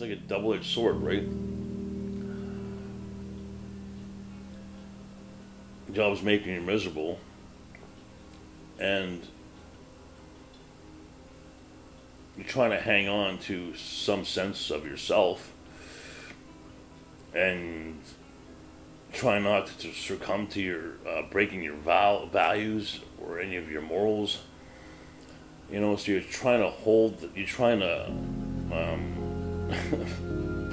like a double-edged sword, right? Job's making you miserable, and you're trying to hang on to some sense of yourself, and try not to succumb to your breaking your values or any of your morals. So you're trying to you're trying to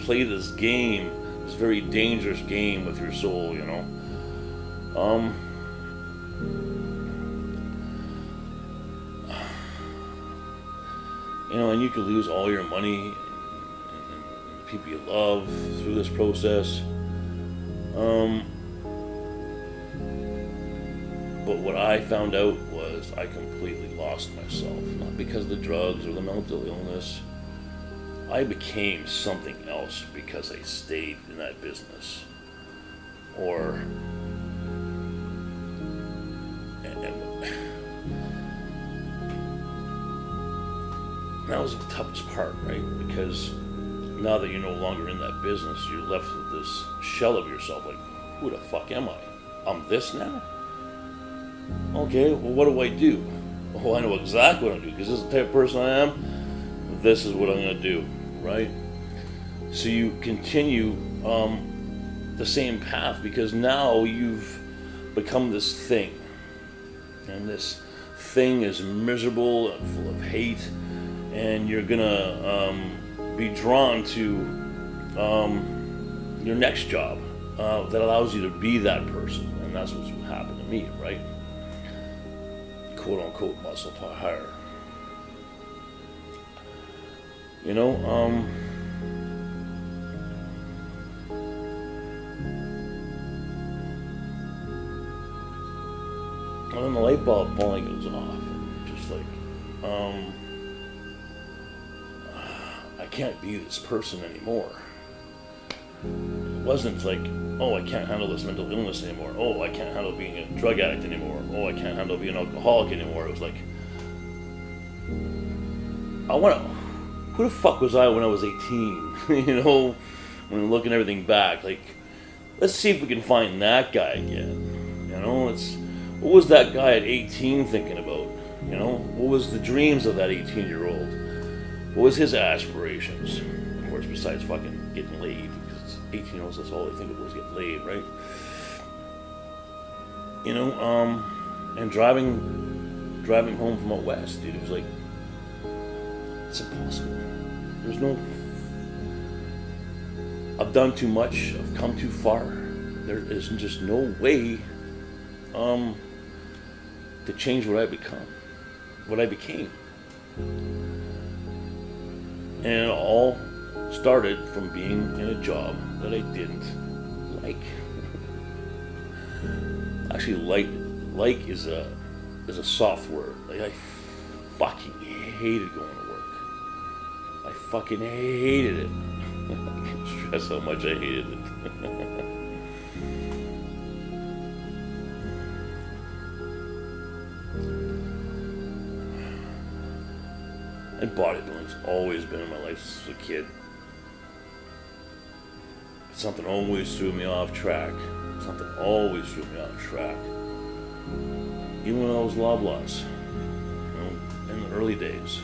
play this game, this very dangerous game with your soul. Um, and you could lose all your money and the people you love through this process. But what I found out was I completely lost myself. Not because of the drugs or the mental illness. I became something else because I stayed in that business. And that was the toughest part, right? Because now that you're no longer in that business, you're left with this shell of yourself, like, who the fuck am I? I'm this now? Okay, well, what do I do? Oh, I know exactly what I'm doing, because this is the type of person I am. This is what I'm going to do, right? So you continue the same path, because now you've become this thing. And this thing is miserable and full of hate, and you're going to be drawn to your next job that allows you to be that person. And that's what's happened to me, right? Quote unquote muscle higher. And then the light bulb finally goes off, and just like, I can't be this person anymore. It wasn't like, oh, I can't handle this mental illness anymore. Oh, I can't handle being a drug addict anymore. Oh, I can't handle being an alcoholic anymore. It was like, who the fuck was I when I was 18? When looking everything back, like, let's see if we can find that guy again. What was that guy at 18 thinking about? What was the dreams of that 18-year-old? What was his aspirations? Of course, besides fucking getting laid, because 18-year-olds, that's all they think of was getting laid, right? And driving home from out west, dude, it was like, it's impossible. I've done too much, I've come too far. There is just no way to change what I became. And it all started from being in a job that I didn't like. Actually, like is a soft word. Like, I fucking hated going to work. I fucking hated it. I can't stress how much I hated it. And bodybuilding's always been in my life since a kid. Something always threw me off track. Even when I was loblaws, in the early days.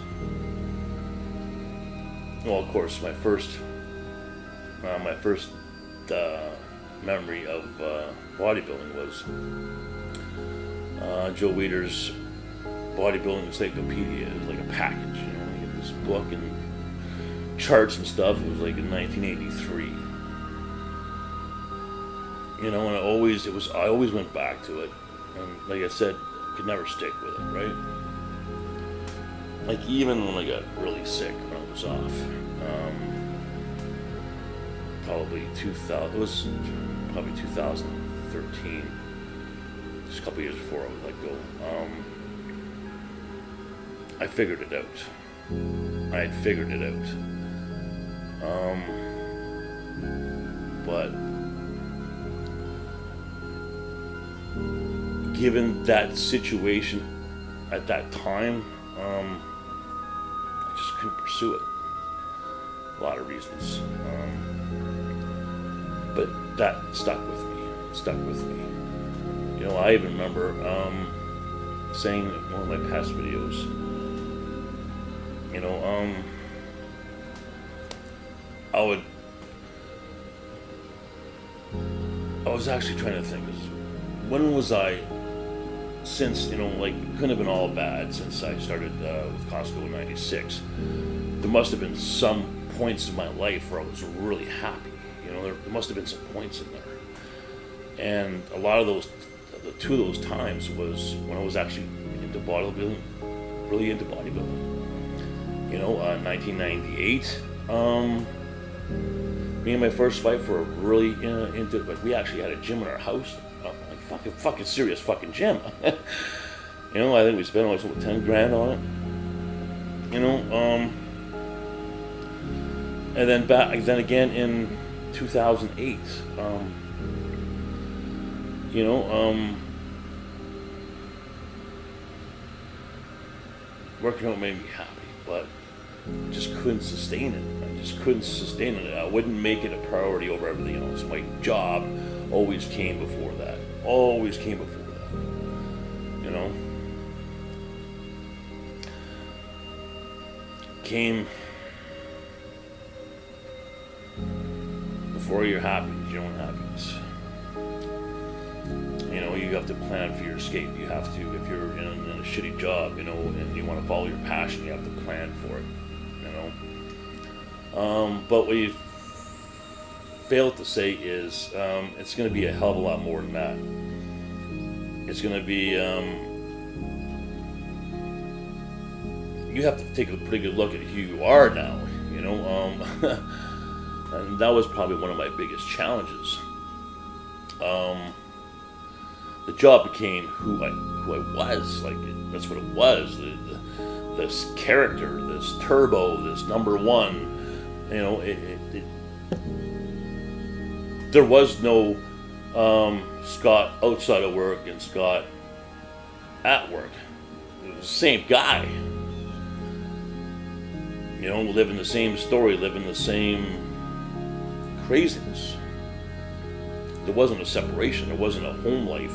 Well, of course, my first memory of bodybuilding was Joe Weider's Bodybuilding Encyclopedia. It was like a package, you get this book and charts and stuff. It was like in 1983. And I always went back to it, and like I said, could never stick with it, right? Like, even when I got really sick when I was off, probably 2013, just a couple years before I would let go. I figured it out. I had figured it out. But given that situation at that time, I just couldn't pursue it. lot of reasons. But that stuck with me. It stuck with me. You know, I even remember saying in one of my past videos, you know, I was actually trying to think, when was I, since, you know, like, it couldn't have been all bad since I started with Costco in 96. There must have been some points in my life where I was really happy. You know, there must have been some points in there. And a lot of those, the two of those times was when I was actually into bodybuilding, really into bodybuilding. You know, 1998, me and my first wife were really into it. Like, we actually had a gym in our house, like fucking serious fucking gym. You know, I think we spent almost 10 grand on it. You know, and then then again in 2008, you know, working out made me happy, but just couldn't sustain it. I just couldn't sustain it. I wouldn't make it a priority over everything else. My job always came before that. Always came before that. You know? Came before your happiness, your own happiness. You know, you have to plan for your escape. You have to, if you're in a shitty job, you know, and you want to follow your passion, you have to plan for it, you know. But what you fail to say is it's going to be a hell of a lot more than that. It's going to be, you have to take a pretty good look at who you are now, you know. And that was probably one of my biggest challenges. The job became who I was. Like, that's what it was. This character, this turbo, this number one. You know, there was no Scott outside of work and Scott at work. It was the same guy. You know, living the same story, living the same craziness. There wasn't a separation. There wasn't a home life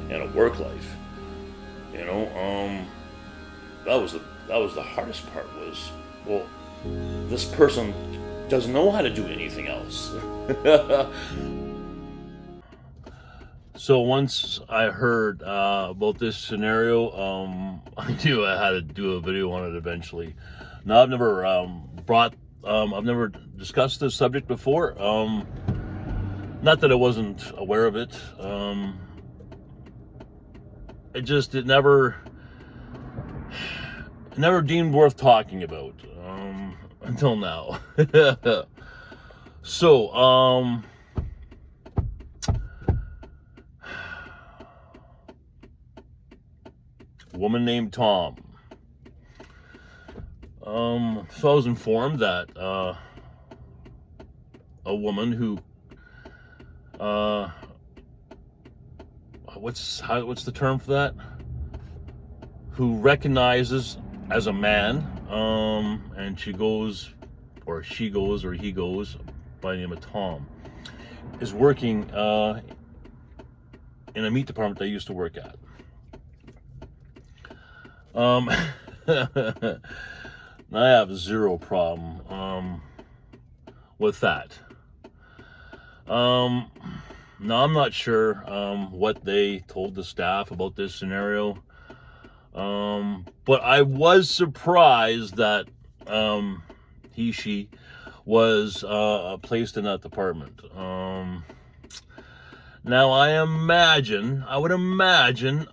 and a work life. You know, that was the hardest part. Was, well, this person doesn't know how to do anything else. So once I heard about this scenario, I knew I had to do a video on it eventually. Now, I've never I've never discussed this subject before. Not that I wasn't aware of it. It never deemed worth talking about until now. So, a woman named Tom. So I was informed that a woman who what's the term for that? Who recognizes as a man, and he goes by the name of Tom, is working in a meat department I used to work at. I have zero problem with that. Now, I'm not sure what they told the staff about this scenario, but I was surprised that she was placed in that department. Now, I would imagine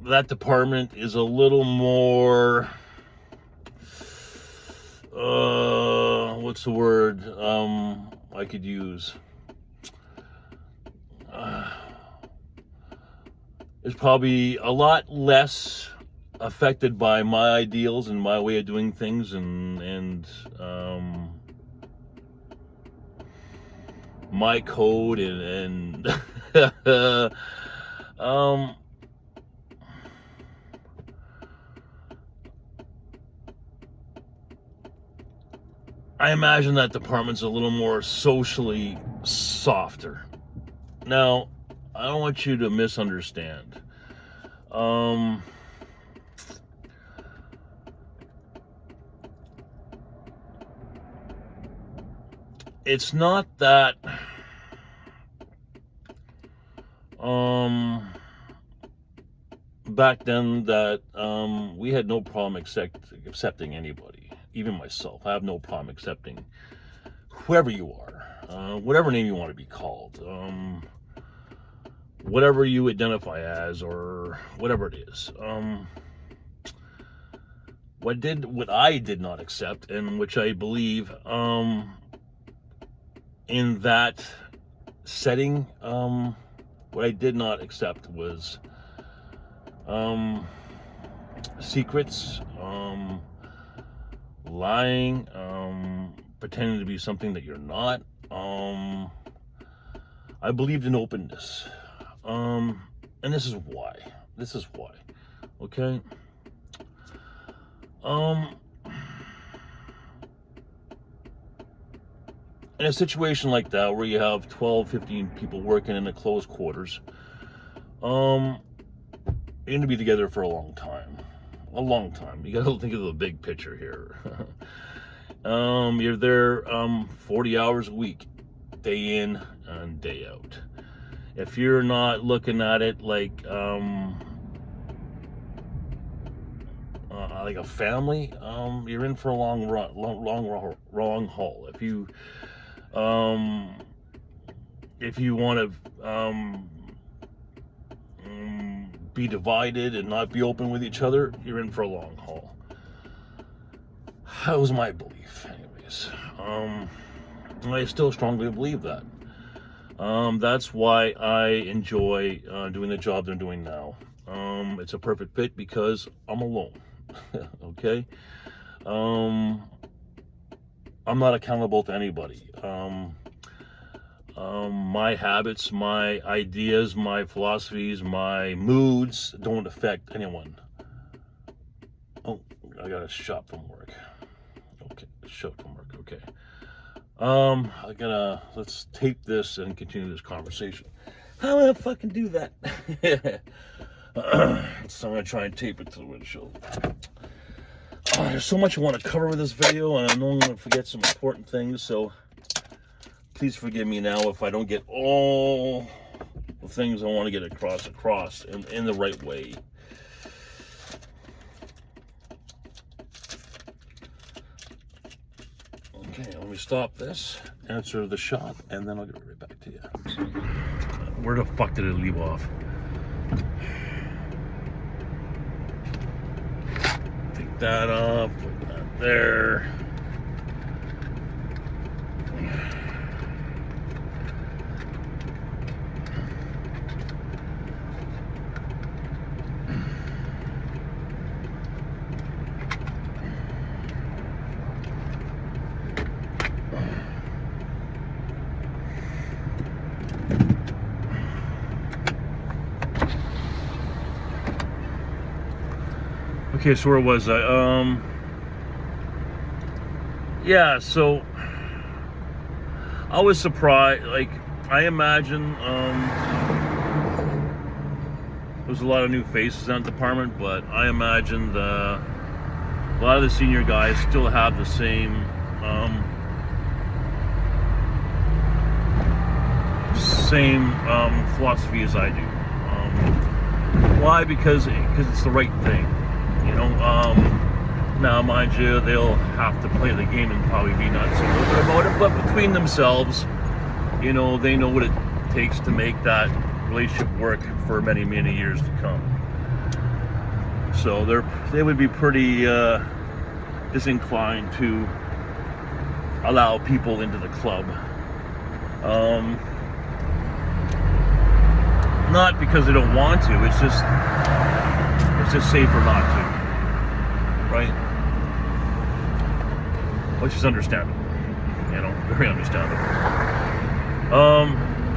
that department is a little more, what's the word I could use? It's probably a lot less affected by my ideals and my way of doing things, and my code I imagine that department's a little more socially softer. Now, I don't want you to misunderstand. It's not that back then that we had no problem accepting anybody, even myself. I have no problem accepting whoever you are, whatever name you want to be called, whatever you identify as, or whatever it is. What I did not accept, and which I believe in that setting, what I did not accept was secrets, lying, pretending to be something that you're not. I believed in openness, and this is why. Okay. In a situation like that, where you have 12, 15 people working in the closed quarters, you're going to be together for a long time. You got to think of the big picture here. You're there 40 hours a week, day in and day out. If you're not looking at it like a family, you're in for a long haul. If you want to be divided and not be open with each other, you're in for a long haul. That was my belief, anyways. I still strongly believe that. That's why I enjoy doing the job they're doing now. It's a perfect fit because I'm alone. Okay? I'm not accountable to anybody. My habits, my ideas, my philosophies, my moods don't affect anyone. Oh, I got a shot from work. Okay, okay. Let's tape this and continue this conversation. How am I fucking do that? So I'm gonna try and tape it to the windshield. There's so much I want to cover with this video, and I know I'm gonna forget some important things, so please forgive me now if I don't get all the things I want to get across in the right way. Okay, let me stop this, answer the shot, and then I'll get right back to you. Where the fuck did it leave off? Take that off, put that there. Okay, so where was I? Yeah, so I was surprised. Like, I imagine there's a lot of new faces in that department, but I imagine a lot of the senior guys still have the same philosophy as I do. Why? Because it's the right thing. You know, now mind you, they'll have to play the game and probably be not so open about it, but between themselves, you know, they know what it takes to make that relationship work for many, many years to come. So they would be pretty disinclined to allow people into the club. Not because they don't want to, it's just safer not to. Right? Which is understandable, you know, very understandable.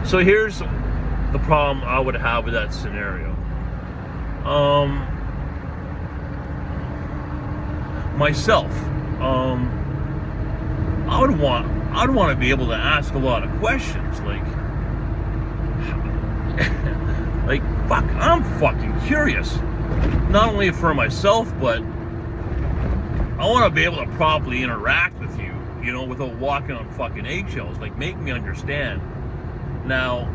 So here's the problem I would have with that scenario. Myself, I'd want to be able to ask a lot of questions, like fuck, I'm fucking curious. Not only for myself, but I want to be able to properly interact with you, you know, without walking on fucking eggshells. Like, make me understand. Now,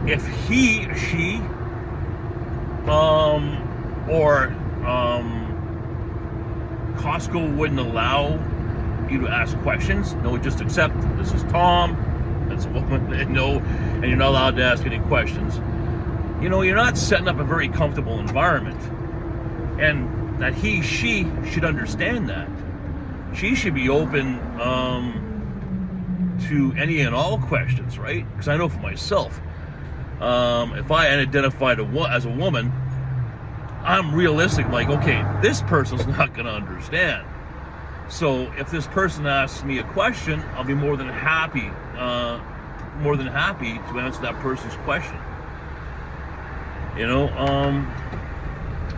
if she, or Costco wouldn't allow you to ask questions, no, just accept this is Tom, that's a woman, and no, and you're not allowed to ask any questions. You know, you're not setting up a very comfortable environment. And that she should understand that. She should be open to any and all questions, right? Because I know for myself, if I identified as a woman, I'm realistic, like, okay, this person's not going to understand. So if this person asks me a question, I'll be more than happy to answer that person's question. You know,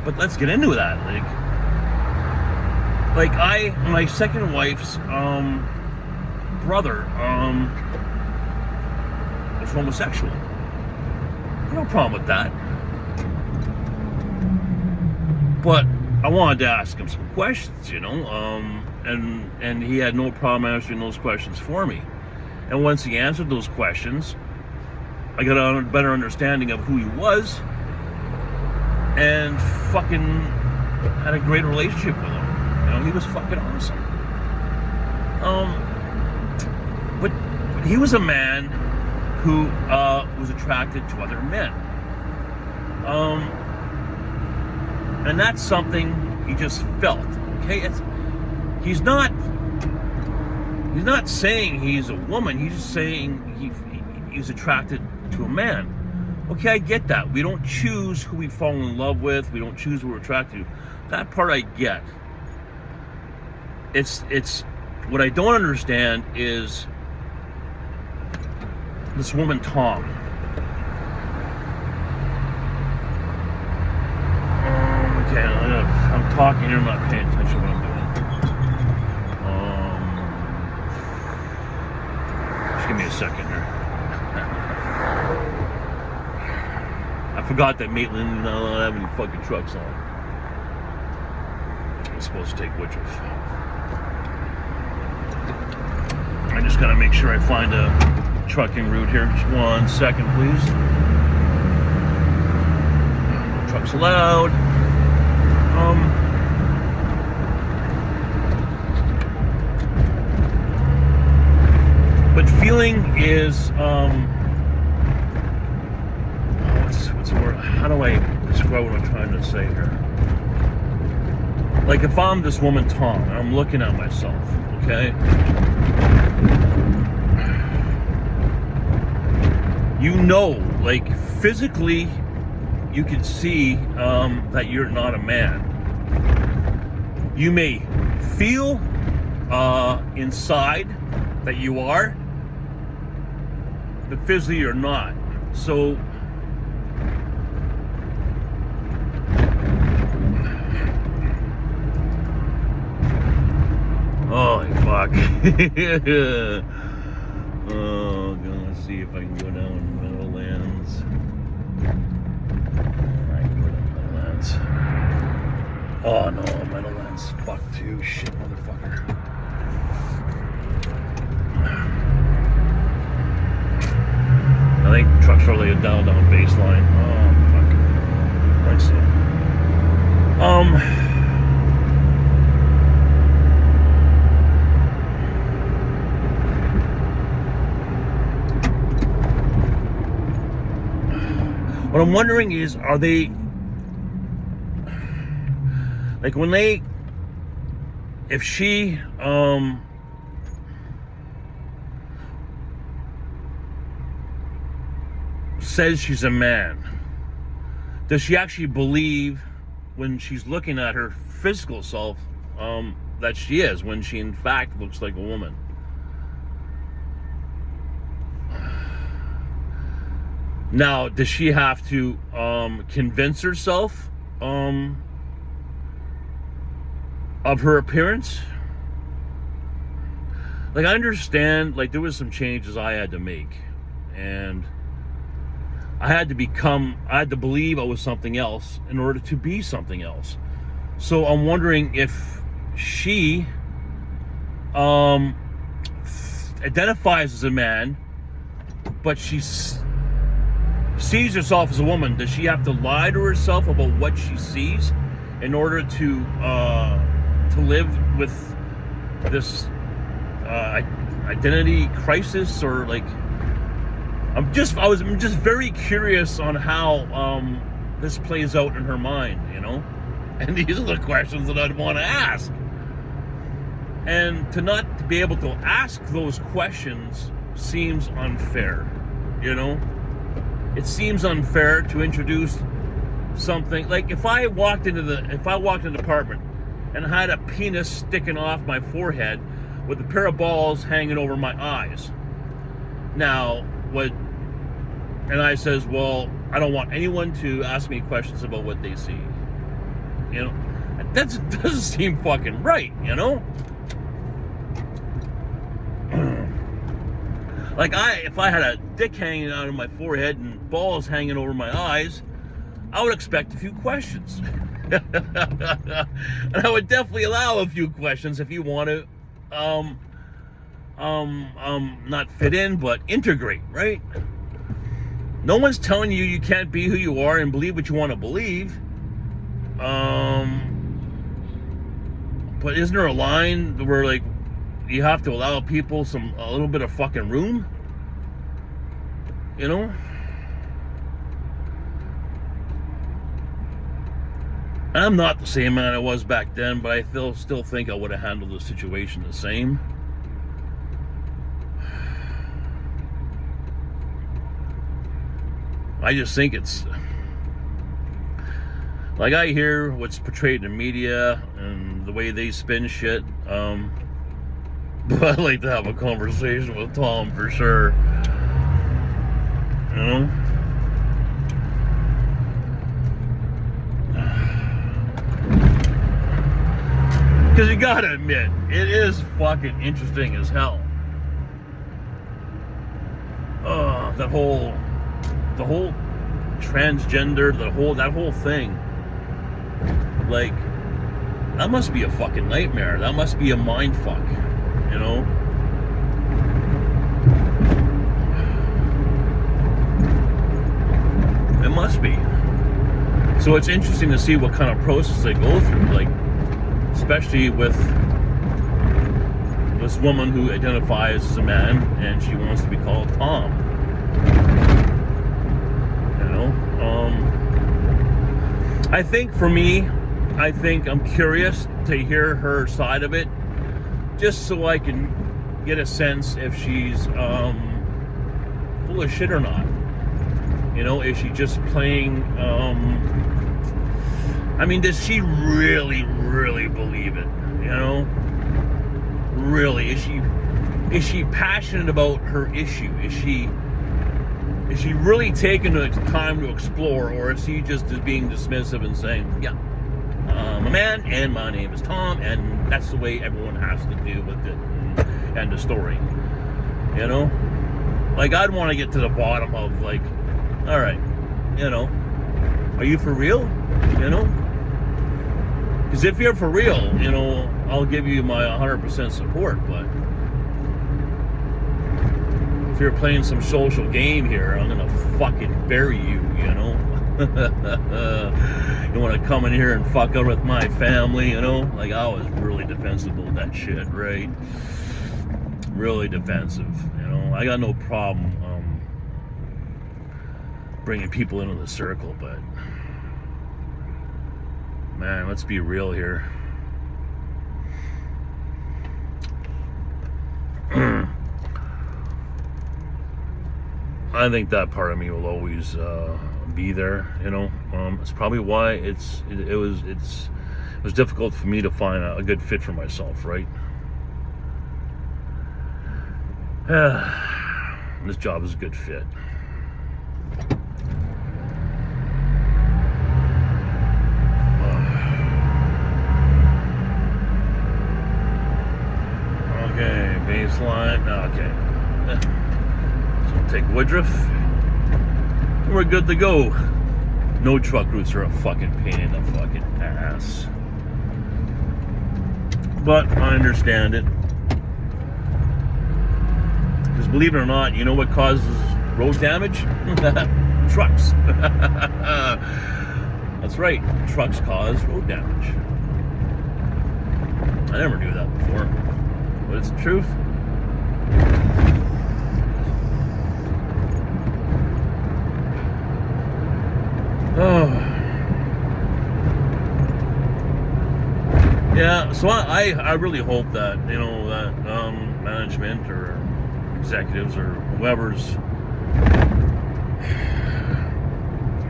but let's get into that. Like my second wife's brother was homosexual. No problem with that. But I wanted to ask him some questions, you know, and he had no problem answering those questions for me. And once he answered those questions, I got a better understanding of who he was, and fucking had a great relationship with him. You know, he was fucking awesome. But he was a man who was attracted to other men. And that's something he just felt. Okay, he's not saying he's a woman. He's just saying he's attracted to a man. Okay, I get that. We don't choose who we fall in love with. We don't choose who we're attracted to. That part I get. It's what I don't understand is this woman Tom. Okay, I'm talking here. I'm not paying attention to what I'm doing. Just give me a second here. I forgot that Maitland don't have any fucking trucks on. I'm supposed to take Woodruff. I just gotta make sure I find a trucking route here. Just 1 second, please. No trucks allowed. But feeling is what's the word? How do I describe what I'm trying to say here? Like, if I'm this woman Tom and I'm looking at myself, okay? You know, like, physically you can see that you're not a man. You may feel inside that you are, but physically you're not. So holy fuck. Oh, gonna see if I can go down Meadowlands. I can go down Meadowlands. Oh no, Meadowlands. Fuck too. Shit, motherfucker. I think trucks are laid down baseline. Oh fuck. Right, so. What I'm wondering is, are they, like, when they, if she, says she's a man, does she actually believe when she's looking at her physical self, that she is, when she in fact looks like a woman? Now, does she have to convince herself of her appearance? like, I understand, like, there was some changes I had to make, and I had to believe I was something else in order to be something else. So I'm wondering if she identifies as a man, but she sees herself as a woman. Does she have to lie to herself about what she sees in order to live with this identity crisis? Or like, I'm just very curious on how this plays out in her mind, you know? And these are the questions that I'd want to ask. And to not be able to ask those questions seems unfair, you know? It seems unfair to introduce something like, if I walked into an apartment and I had a penis sticking off my forehead with a pair of balls hanging over my eyes. Now, and I says, well, I don't want anyone to ask me questions about what they see. You know, that doesn't seem fucking right, you know? Like, if I had a dick hanging out of my forehead and balls hanging over my eyes, I would expect a few questions. And I would definitely allow a few questions if you want to not fit in, but integrate, right? No one's telling you can't be who you are and believe what you want to believe. But isn't there a line where, like, you have to allow people a little bit of fucking room? You know? I'm not the same man I was back then, but I still think I would have handled the situation the same. I just think it's like, I hear what's portrayed in the media and the way they spin shit. But I'd like to have a conversation with Tom for sure. You know? Because you gotta admit, it is fucking interesting as hell. The whole transgender, that whole thing. Like, that must be a fucking nightmare. That must be a mind fuck, you know? It must be. So it's interesting to see what kind of process they go through, like, especially with this woman who identifies as a man and she wants to be called Tom. You know? I think for me, I'm curious to hear her side of it, just so I can get a sense if she's full of shit or not. You know, is she just playing, I mean, does she really, really believe it? You know? Really? Is she passionate about her issue? Is she really taking the time to explore, or is she just being dismissive and saying, yeah, I'm a man and my name is Tom and that's the way everyone has to deal with it, and the story, you know? Like, I'd want to get to the bottom of, like, all right, you know, are you for real? You know? Because if you're for real, you know, I'll give you my 100% support, but if you're playing some social game here, I'm gonna fucking bury you, you know? You want to come in here and fuck up with my family, you know? Like, I was really defensive of that shit, right? Really defensive, you know? I got no problem bringing people into the circle, but man, let's be real here. I think that part of me will always be there, you know. It's probably why it was difficult for me to find a good fit for myself, right? This job is a good fit. Okay, base line. Okay. So we'll take Woodruff. We're good to go. No truck routes are a fucking pain in the fucking ass. But I understand it. Because believe it or not, you know what causes road damage? Trucks. That's right. Trucks cause road damage. I never knew that before. But it's the truth. Oh. Yeah, so I really hope that, you know, that management or executives or whoever's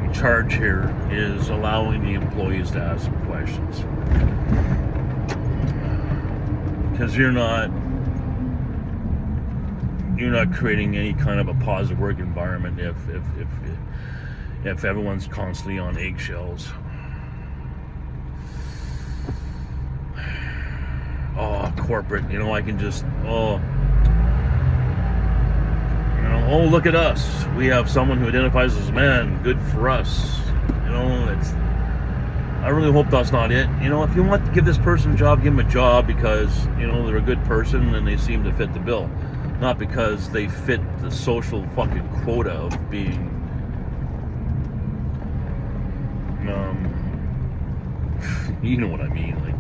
in charge here is allowing the employees to ask some questions. Because you're not creating any kind of a positive work environment if everyone's constantly on eggshells. Oh, corporate, you know, I can just, oh, look at us. We have someone who identifies as a man. Good for us. You know, I really hope that's not it. You know, if you want to give this person a job, give them a job because, you know, they're a good person and they seem to fit the bill. Not because they fit the social fucking quota of being, you know what I mean, like,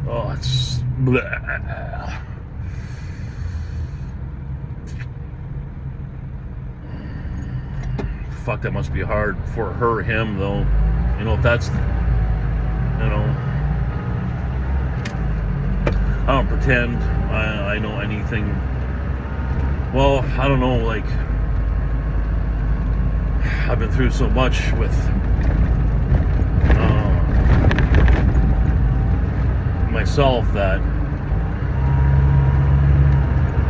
oh, it's bleh. Fuck, that must be hard for her, him, though. You know, if that's, you know, I don't pretend I know anything. Well, I don't know, like, I've been through so much with myself that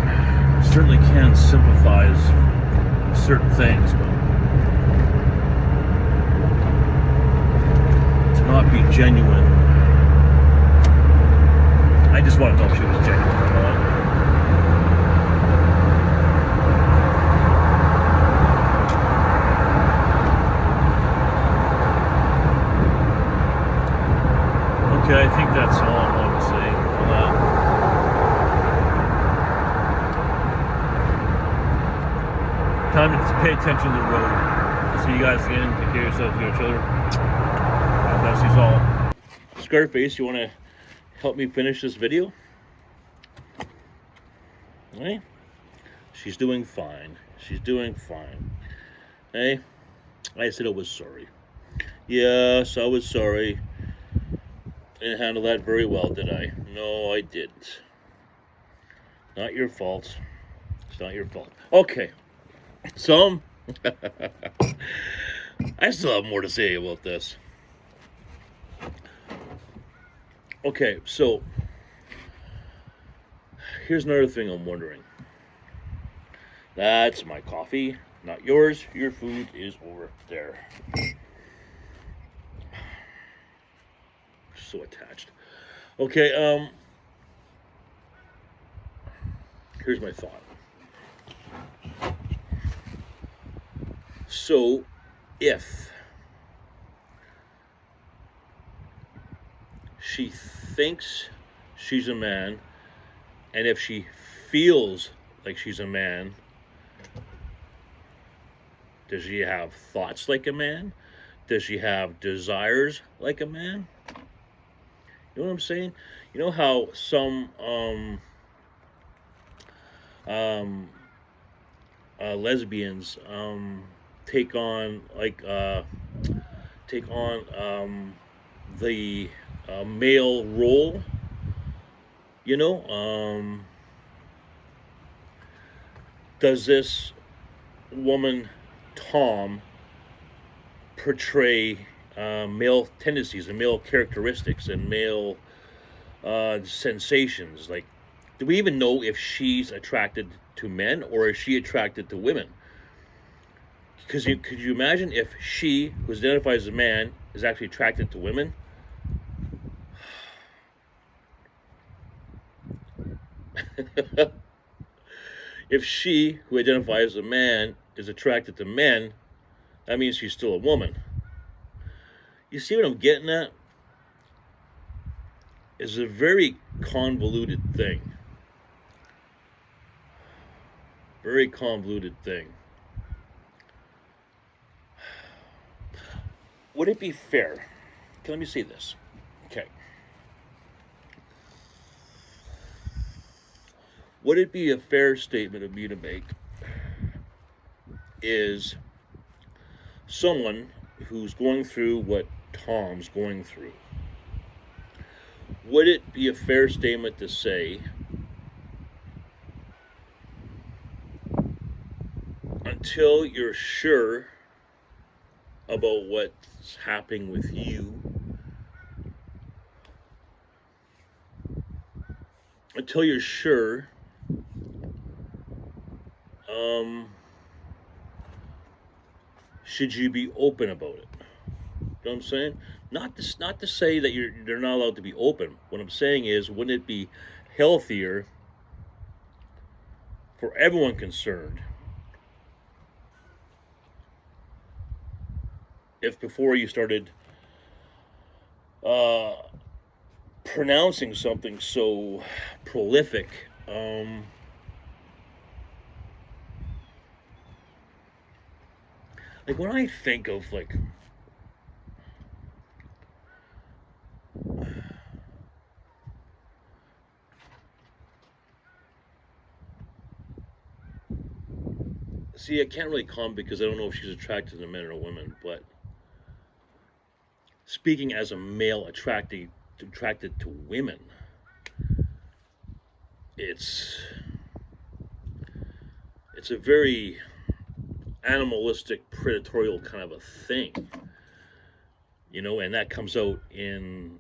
I certainly can sympathize with certain things, but to not be genuine, I just want to know if she was genuine or not. Okay, I think that's all I want to say on that. Time to pay attention to the road. See you guys again. Take care of yourselves and your children. God bless you all. Scarface, you want to help me finish this video? Hey? She's doing fine. She's doing fine. Hey? I said I was sorry. Yes, I was sorry. Didn't handle that very well, did I? No, I didn't. Not your fault. It's not your fault. Okay. So, I still have more to say about this. Okay, so, here's another thing I'm wondering. That's my coffee, not yours. Your food is over there. So attached. Okay, here's my thought. So, if she thinks she's a man, and if she feels like she's a man, does she have thoughts like a man? Does she have desires like a man? You know what I'm saying? You know how some lesbians take on the male role. You know, does this woman Tom portray male tendencies and male characteristics and male sensations? Like, do we even know if she's attracted to men or is she attracted to women? Because could you imagine if she, who identifies as a man, is actually attracted to women? If she, who identifies as a man, is attracted to men, that means she's still a woman. You see what I'm getting at? It's a very convoluted thing. Very convoluted thing. Would it be fair? Okay, let me say this. Okay. Would it be a fair statement of me to make is someone who's going through what Tom's going through? Would it be a fair statement to say until you're sure about what's happening with you, until you're sure, should you be open about it? You know what I'm saying? Not to say that they're not allowed to be open. What I'm saying is, wouldn't it be healthier for everyone concerned if before you started pronouncing something so prolific, like when I think of like see, I can't really comment because I don't know if she's attracted to men or women, but speaking as a male attracted to women, it's a very animalistic, predatorial kind of a thing, you know, and that comes out in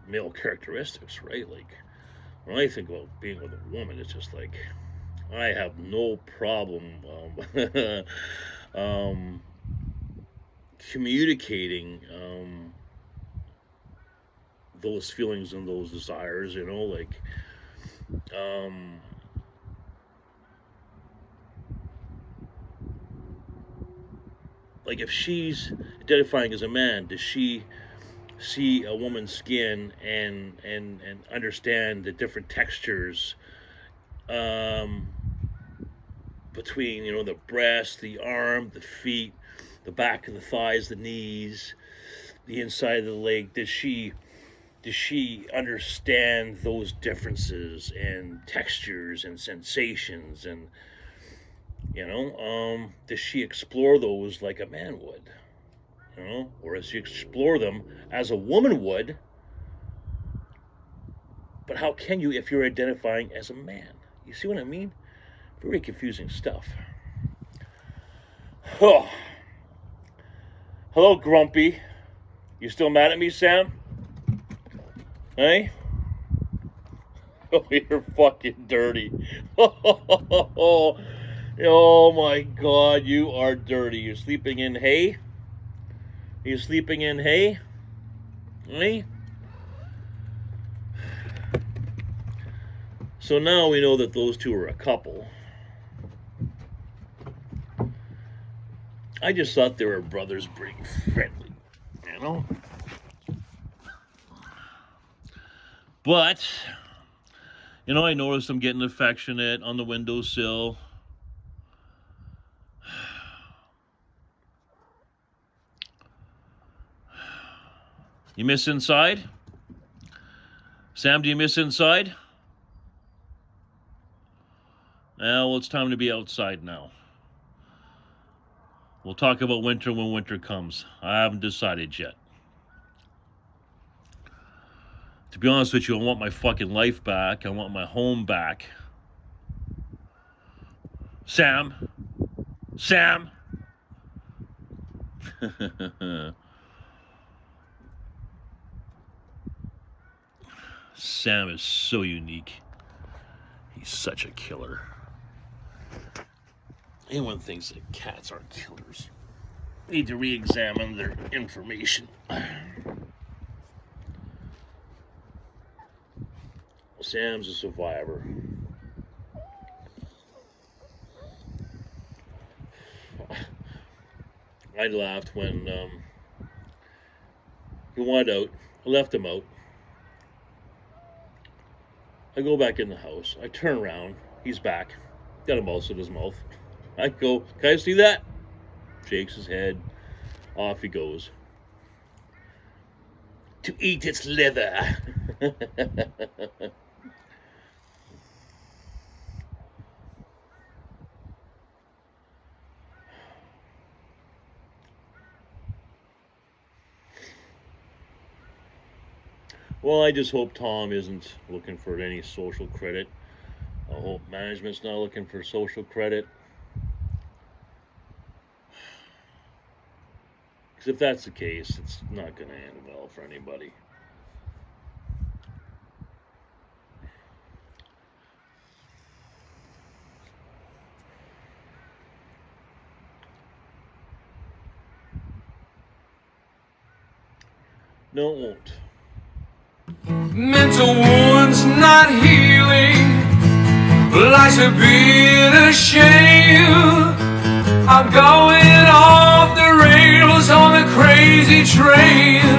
male characteristics, right? Like when I think about being with a woman, it's just like I have no problem communicating those feelings and those desires, you know, like if she's identifying as a man, does she see a woman's skin and understand the different textures between, you know, the breast, the arm, the feet, the back of the thighs, the knees, the inside of the leg? Does she understand those differences and textures and sensations, and you know, does she explore those like a man would, you know, or does she explore them as a woman would? But how can you if you're identifying as a man? You see what I mean? Very confusing stuff. Oh. Hello, Grumpy. You still mad at me, Sam? Hey? Oh, you're fucking dirty. Oh my God, you are dirty. You're sleeping in hay? Are you sleeping in hay? Hey? So now we know that those two are a couple. I just thought they were brothers being friendly, you know? But, you know, I noticed them getting affectionate on the windowsill. You miss inside? Sam, do you miss inside? Well, it's time to be outside now. We'll talk about winter when winter comes. I haven't decided yet. To be honest with you, I want my fucking life back. I want my home back. Sam? Sam? Sam is so unique. He's such a killer. Anyone thinks that cats aren't killers need to re-examine their information. Sam's a survivor. I laughed when he wanted out. I left him out. I go back in the house. I turn around. He's back. Got a mouse in his mouth. I go, can I see that? Shakes his head. Off he goes. To eat its liver. Well, I just hope Tom isn't looking for any social credit. I hope management's not looking for social credit. Because if that's the case, it's not going to end well for anybody. No, it won't. Mental wounds not healing, life's a bitter shame. I'm going off the rails on the crazy train.